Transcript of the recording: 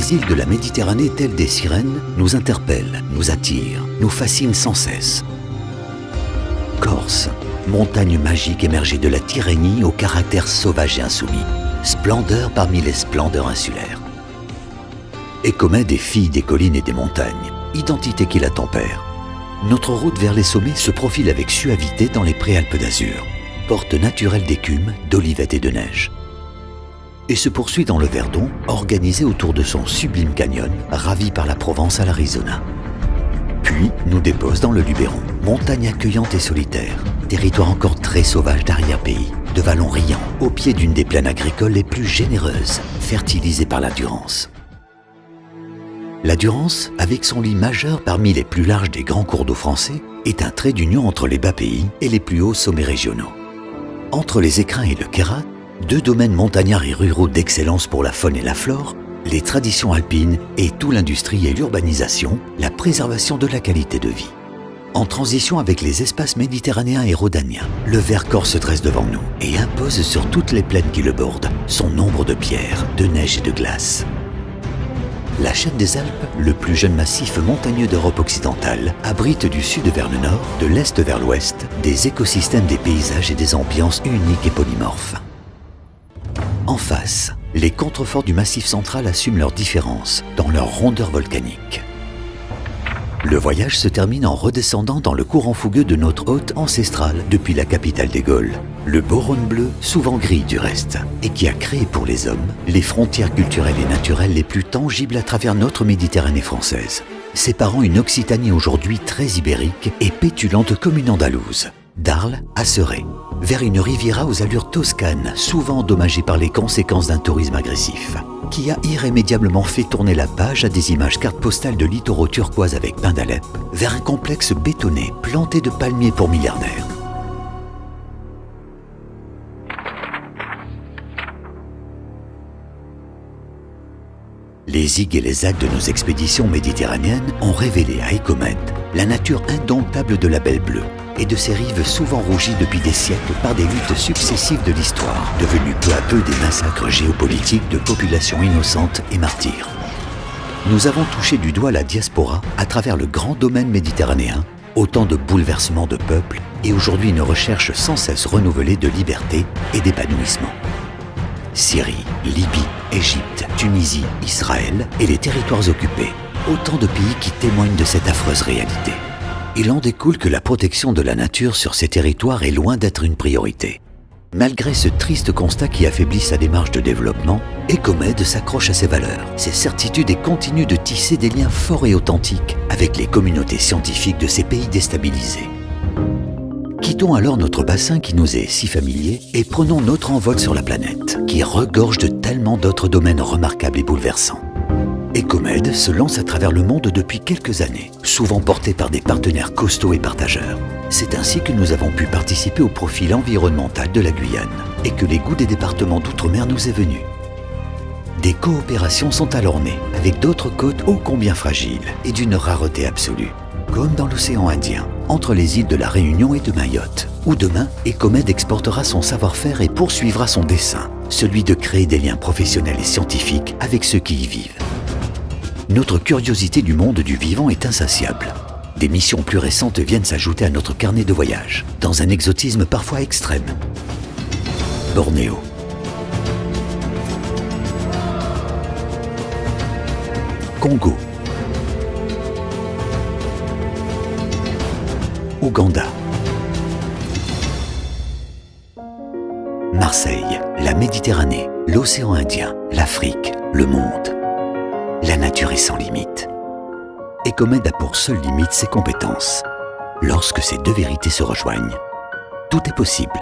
les îles de la Méditerranée, telles des sirènes, nous interpellent, nous attirent, nous fascinent sans cesse. Corse, montagne magique émergée de la Tyrrhénie au caractère sauvage et insoumis, splendeur parmi les splendeurs insulaires. Écomède est fille des collines et des montagnes, identité qui la tempère. Notre route vers les sommets se profile avec suavité dans les préalpes d'azur, porte naturelle d'écume, d'olivettes et de neige. Et se poursuit dans le Verdon, organisé autour de son sublime canyon, ravi par la Provence à l'Arizona. Puis nous dépose dans le Luberon, montagne accueillante et solitaire, territoire encore très sauvage d'arrière-pays, de vallons riants, au pied d'une des plaines agricoles les plus généreuses, fertilisée par la Durance. La Durance, avec son lit majeur parmi les plus larges des grands cours d'eau français, est un trait d'union entre les bas pays et les plus hauts sommets régionaux. Entre les Écrins et le Queyrat, deux domaines montagnards et ruraux d'excellence pour la faune et la flore, les traditions alpines et tout l'industrie et l'urbanisation, la préservation de la qualité de vie. En transition avec les espaces méditerranéens et rhodaniens, le Vercors se dresse devant nous et impose sur toutes les plaines qui le bordent son nombre de pierres, de neige et de glace. La chaîne des Alpes, le plus jeune massif montagneux d'Europe occidentale, abrite du sud vers le nord, de l'est vers l'ouest, des écosystèmes, des paysages et des ambiances uniques et polymorphes. En face, les contreforts du Massif central assument leurs différences dans leur rondeur volcanique. Le voyage se termine en redescendant dans le courant fougueux de notre hôte ancestrale depuis la capitale des Gaules, le beau Rhône bleu, souvent gris du reste, et qui a créé pour les hommes les frontières culturelles et naturelles les plus tangibles à travers notre Méditerranée française, séparant une Occitanie aujourd'hui très ibérique et pétulante comme une Andalouse, d'Arles à Serré, vers une Riviera aux allures toscanes, souvent endommagée par les conséquences d'un tourisme agressif, qui a irrémédiablement fait tourner la page à des images cartes postales de littoraux turquoise avec bains d'Alep, vers un complexe bétonné planté de palmiers pour milliardaires. Les zigues et les zags de nos expéditions méditerranéennes ont révélé à Écomède la nature indomptable de la Belle Bleue et de ses rives souvent rougies depuis des siècles par des luttes successives de l'histoire, devenues peu à peu des massacres géopolitiques de populations innocentes et martyrs. Nous avons touché du doigt la diaspora à travers le grand domaine méditerranéen, autant de bouleversements de peuples et aujourd'hui une recherche sans cesse renouvelée de liberté et d'épanouissement. Syrie, Libye, Égypte, Tunisie, Israël et les territoires occupés, autant de pays qui témoignent de cette affreuse réalité. Il en découle que la protection de la nature sur ces territoires est loin d'être une priorité. Malgré ce triste constat qui affaiblit sa démarche de développement, Écomède s'accroche à ses valeurs, ses certitudes et continue de tisser des liens forts et authentiques avec les communautés scientifiques de ces pays déstabilisés. Quittons alors notre bassin qui nous est si familier et prenons notre envol sur la planète, qui regorge de tellement d'autres domaines remarquables et bouleversants. Écomède se lance à travers le monde depuis quelques années, souvent porté par des partenaires costauds et partageurs. C'est ainsi que nous avons pu participer au profil environnemental de la Guyane et que les goûts des départements d'outre-mer nous est venu. Des coopérations sont alors nées avec d'autres côtes ô combien fragiles et d'une rareté absolue, comme dans l'océan Indien, entre les îles de la Réunion et de Mayotte, où demain, Écomède exportera son savoir-faire et poursuivra son dessein, celui de créer des liens professionnels et scientifiques avec ceux qui y vivent. Notre curiosité du monde du vivant est insatiable. Des missions plus récentes viennent s'ajouter à notre carnet de voyage, dans un exotisme parfois extrême. Bornéo. Congo. Ouganda. Marseille, la Méditerranée, l'océan Indien, l'Afrique, le monde. La nature est sans limite. Écomède a pour seule limite ses compétences. Lorsque ces deux vérités se rejoignent, tout est possible.